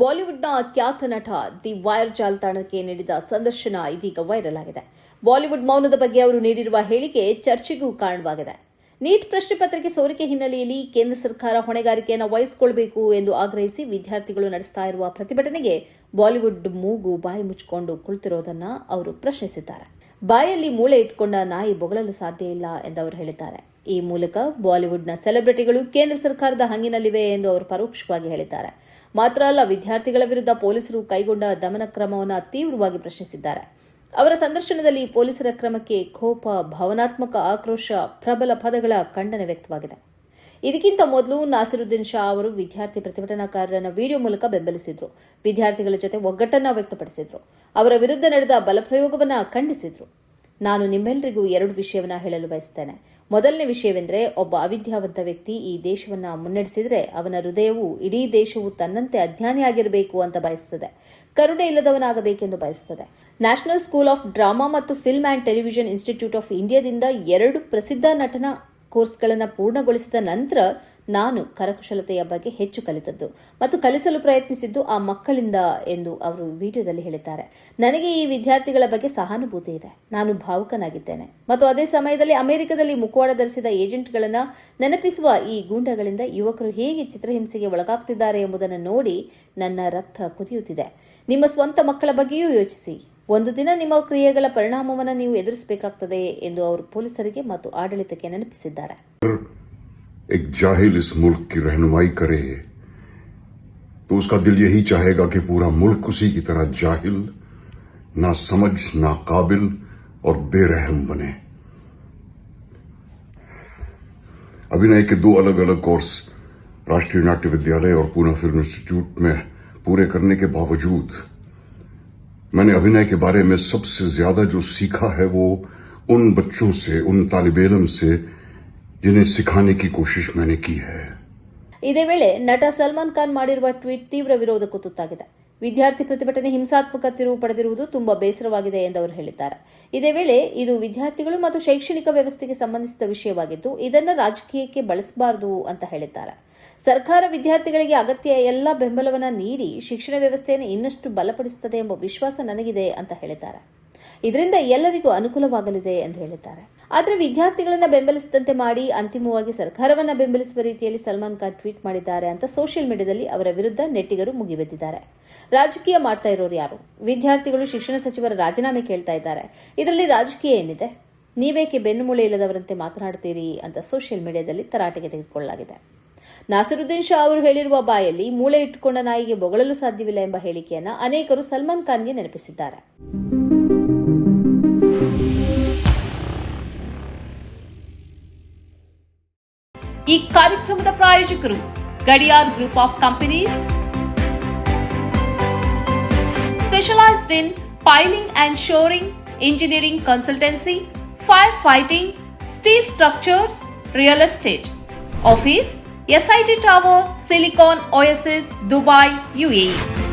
ಬಾಲಿವುಡ್ನ ಖ್ಯಾತ ನಟ ದಿ ವೈರ್ ಜಾಲತಾಣಕ್ಕೆ ನೀಡಿದ ಸಂದರ್ಶನ ಇದೀಗ ವೈರಲ್ ಆಗಿದೆ. ಬಾಲಿವುಡ್ ಮೌನದ ಬಗ್ಗೆ ಅವರು ನೀಡಿರುವ ಹೇಳಿಕೆ ಚರ್ಚೆಗೂ ಕಾರಣವಾಗಿದೆ. ನೀಟ್ ಪ್ರಶ್ನೆ ಪತ್ರಿಕೆ ಸೋರಿಕೆ ಹಿನ್ನೆಲೆಯಲ್ಲಿ ಕೇಂದ್ರ ಸರ್ಕಾರ ಹೊಣೆಗಾರಿಕೆಯನ್ನು ವಹಿಸಿಕೊಳ್ಳಬೇಕು ಎಂದು ಆಗ್ರಹಿಸಿ ವಿದ್ಯಾರ್ಥಿಗಳು ನಡೆಸ್ತಾ ಇರುವ ಪ್ರತಿಭಟನೆಗೆ ಬಾಲಿವುಡ್ ಮೂಗು ಬಾಯಿ ಮುಚ್ಚಿಕೊಂಡು ಕುಳಿತಿರೋದನ್ನು ಅವರು ಪ್ರಶ್ನಿಸಿದ್ದಾರೆ. ಬಾಯಲ್ಲಿ ಮೂಳೆ ಇಟ್ಕೊಂಡ ನಾಯಿ ಬೊಗಳಲು ಸಾಧ್ಯ ಇಲ್ಲ ಎಂದು ಅವರು ಹೇಳಿದ್ದಾರೆ. ಈ ಮೂಲಕ ಬಾಲಿವುಡ್ನ ಸೆಲೆಬ್ರಿಟಿಗಳು ಕೇಂದ್ರ ಸರ್ಕಾರದ ಹಂಗಿನಲ್ಲಿವೆ ಎಂದು ಅವರು ಪರೋಕ್ಷವಾಗಿ ಹೇಳಿದ್ದಾರೆ. ಮಾತ್ರ ಅಲ್ಲ, ವಿದ್ಯಾರ್ಥಿಗಳ ವಿರುದ್ಧ ಪೊಲೀಸರು ಕೈಗೊಂಡ ದಮನ ಕ್ರಮವನ್ನು ತೀವ್ರವಾಗಿ ಪ್ರಶ್ನಿಸಿದ್ದಾರೆ. ಅವರ ಸಂದರ್ಶನದಲ್ಲಿ ಪೊಲೀಸರ ಕ್ರಮಕ್ಕೆ ಕೋಪ, ಭಾವನಾತ್ಮಕ ಆಕ್ರೋಶ, ಪ್ರಬಲ ಪದಗಳ ಖಂಡನೆ ವ್ಯಕ್ತವಾಗಿದೆ. ಇದಕ್ಕಿಂತ ಮೊದಲು ನಾಸಿರುದ್ದೀನ್ ಶಾ ಅವರು ವಿದ್ಯಾರ್ಥಿ ಪ್ರತಿಭಟನಾಕಾರರನ್ನು ವಿಡಿಯೋ ಮೂಲಕ ಬೆಂಬಲಿಸಿದ್ರು. ವಿದ್ಯಾರ್ಥಿಗಳ ಜೊತೆ ಒಗ್ಗಟ್ಟನ್ನು ವ್ಯಕ್ತಪಡಿಸಿದ್ರು. ಅವರ ವಿರುದ್ಧ ನಡೆದ ಬಲಪ್ರಯೋಗವನ್ನು ಖಂಡಿಸಿದ್ರು. ನಾನು ನಿಮ್ಮೆಲ್ಲರಿಗೂ 2 ವಿಷಯವನ್ನು ಹೇಳಲು ಬಯಸುತ್ತೇನೆ. ಮೊದಲನೇ ವಿಷಯವೆಂದರೆ, ಒಬ್ಬ ಅವಿದ್ಯಾವಂತ ವ್ಯಕ್ತಿ ಈ ದೇಶವನ್ನು ಮುನ್ನಡೆಸಿದರೆ ಅವನ ಹೃದಯವು ಇಡೀ ದೇಶವು ತನ್ನಂತೆ ಅಜ್ಞಾನಿಯಾಗಿರಬೇಕು ಅಂತ ಬಯಸುತ್ತದೆ, ಕರುಣೆ ಇಲ್ಲದವನಾಗಬೇಕೆಂದು ಬಯಸುತ್ತದೆ. ನ್ಯಾಷನಲ್ ಸ್ಕೂಲ್ ಆಫ್ ಡ್ರಾಮಾ ಮತ್ತು film and television institute of ಇಂಡಿಯಾದಿಂದ 2 ಪ್ರಸಿದ್ಧ ನಟನ ಕೋರ್ಸ್ಗಳನ್ನು ಪೂರ್ಣಗೊಳಿಸಿದ ನಂತರ ನಾನು ಕರಕುಶಲತೆಯ ಬಗ್ಗೆ ಹೆಚ್ಚು ಕಲಿತದ್ದು ಮತ್ತು ಕಲಿಸಲು ಪ್ರಯತ್ನಿಸಿದ್ದು ಆ ಮಕ್ಕಳಿಂದ ಎಂದು ಅವರು ವಿಡಿಯೋದಲ್ಲಿ ಹೇಳಿದ್ದಾರೆ. ನನಗೆ ಈ ವಿದ್ಯಾರ್ಥಿಗಳ ಬಗ್ಗೆ ಸಹಾನುಭೂತಿ ಇದೆ. ನಾನು ಭಾವುಕನಾಗಿದ್ದೇನೆ ಮತ್ತು ಅದೇ ಸಮಯದಲ್ಲಿ ಅಮೆರಿಕದಲ್ಲಿ ಮುಖವಾಡ ಧರಿಸಿದ ಏಜೆಂಟ್ಗಳನ್ನು ನೆನಪಿಸುವ ಈ ಗೂಂಡಗಳಿಂದ ಯುವಕರು ಹೇಗೆ ಚಿತ್ರಹಿಂಸೆಗೆ ಒಳಗಾಗ್ತಿದ್ದಾರೆ ಎಂಬುದನ್ನು ನೋಡಿ ನನ್ನ ರಕ್ತ ಕುದಿಯುತ್ತಿದೆ. ನಿಮ್ಮ ಸ್ವಂತ ಮಕ್ಕಳ ಬಗ್ಗೆಯೂ ಯೋಚಿಸಿ. ಒಂದು ದಿನ ನಿಮ್ಮ ಕ್ರಿಯೆಗಳ ಪರಿಣಾಮವನ್ನು ನೀವು ಎದುರಿಸಬೇಕಾಗುತ್ತದೆ ಎಂದು ಅವರು ಪೊಲೀಸರಿಗೆ ಮತ್ತು ಆಡಳಿತಕ್ಕೆ ನೆನಪಿಸಿದ್ದಾರೆ. एक जाहिल इस मुल्क की रहनुमाई करे तो उसका दिल यही चाहेगा कि पूरा मुल्क उसी की तरह जाहिल, ना समझ, ना काबिल और बेरहम बने. अभिनय के 2 अलग अलग कोर्स राष्ट्रीय नाट्य विद्यालय और पूना फिल्म इंस्टीट्यूट में पूरे करने के बावजूद मैंने अभिनय के बारे में सबसे ज्यादा जो सीखा है वो उन बच्चों से, उन तालिब इल्म से जिन्हें सिखाने की कोशिश मैंने की है. ಇದೇ ವೇಳೆ ನಟ ಸಲ್ಮಾನ್ ಖಾನ್ ಮಾಡಿರುವ ಟ್ವೀಟ್ ತೀವ್ರ ವಿರೋಧಕ್ಕೂ ತುತ್ತಾಗಿದೆ. ವಿದ್ಯಾರ್ಥಿ ಪ್ರತಿಭಟನೆ ಹಿಂಸಾತ್ಮಕ ತಿರುವು ಪಡೆದಿರುವುದು ತುಂಬಾ ಬೇಸರವಾಗಿದೆ ಎಂದು ಅವರು ಹೇಳಿದ್ದಾರೆ. ಇದೇ ವೇಳೆ ಇದು ವಿದ್ಯಾರ್ಥಿಗಳು ಮತ್ತು ಶೈಕ್ಷಣಿಕ ವ್ಯವಸ್ಥೆಗೆ ಸಂಬಂಧಿಸಿದ ವಿಷಯವಾಗಿದ್ದು ಇದನ್ನು ರಾಜಕೀಯಕ್ಕೆ ಬಳಸಬಾರದು ಅಂತ ಹೇಳಿದ್ದಾರೆ. ಸರ್ಕಾರ ವಿದ್ಯಾರ್ಥಿಗಳಿಗೆ ಅಗತ್ಯ ಎಲ್ಲ ಬೆಂಬಲವನ್ನು ನೀಡಿ ಶಿಕ್ಷಣ ವ್ಯವಸ್ಥೆಯನ್ನು ಇನ್ನಷ್ಟು ಬಲಪಡಿಸುತ್ತದೆ ಎಂಬ ವಿಶ್ವಾಸ ನನಗಿದೆ ಅಂತ ಹೇಳಿದ್ದಾರೆ. ಇದರಿಂದ ಎಲ್ಲರಿಗೂ ಅನುಕೂಲವಾಗಲಿದೆ ಎಂದು ಹೇಳಿದ್ದಾರೆ. ಆದರೆ ವಿದ್ಯಾರ್ಥಿಗಳನ್ನು ಬೆಂಬಲಿಸಿದಂತೆ ಮಾಡಿ ಅಂತಿಮವಾಗಿ ಸರ್ಕಾರವನ್ನು ಬೆಂಬಲಿಸುವ ರೀತಿಯಲ್ಲಿ ಸಲ್ಮಾನ್ ಖಾನ್ ಟ್ವೀಟ್ ಮಾಡಿದ್ದಾರೆ ಅಂತ ಸೋಷಿಯಲ್ ಮೀಡಿಯಾದಲ್ಲಿ ಅವರ ವಿರುದ್ಧ ನೆಟ್ಟಿಗರು ಮುಗಿಬಿದ್ದಿದ್ದಾರೆ. ರಾಜಕೀಯ ಮಾಡ್ತಾ ಇರೋರು ಯಾರು? ವಿದ್ಯಾರ್ಥಿಗಳು ಶಿಕ್ಷಣ ಸಚಿವರ ರಾಜೀನಾಮೆ ಕೇಳ್ತಾ ಇದ್ದಾರೆ. ಇದರಲ್ಲಿ ರಾಜಕೀಯ ಏನಿದೆ? ನೀವೇಕೆ ಬೆನ್ನುಮೂಳೆ ಇಲ್ಲದವರಂತೆ ಮಾತನಾಡ್ತೀರಿ ಅಂತ ಸೋಷಿಯಲ್ ಮೀಡಿಯಾದಲ್ಲಿ ತರಾಟೆಗೆ ತೆಗೆದುಕೊಳ್ಳಲಾಗಿದೆ. ನಾಸಿರುದ್ದೀನ್ ಶಾ ಅವರು ಹೇಳಿರುವ ಬಾಯಲ್ಲಿ ಮೂಳೆ ಇಟ್ಟುಕೊಂಡ ನಾಯಿಗೆ ಬೊಗಳಲು ಸಾಧ್ಯವಿಲ್ಲ ಎಂಬ ಹೇಳಿಕೆಯನ್ನು ಅನೇಕರು ಸಲ್ಮಾನ್ ಖಾನ್ಗೆ ನೆನಪಿಸಿದ್ದಾರೆ. ಈ ಕಾರ್ಯಕ್ರಮದ ಪ್ರಾಯೋಜಕರು Gadiyar group of companies, specialised in piling and shoring, engineering consultancy, fire fighting, steel structures, real estate. Office SIT tower, silicon OSS, Dubai, UAE.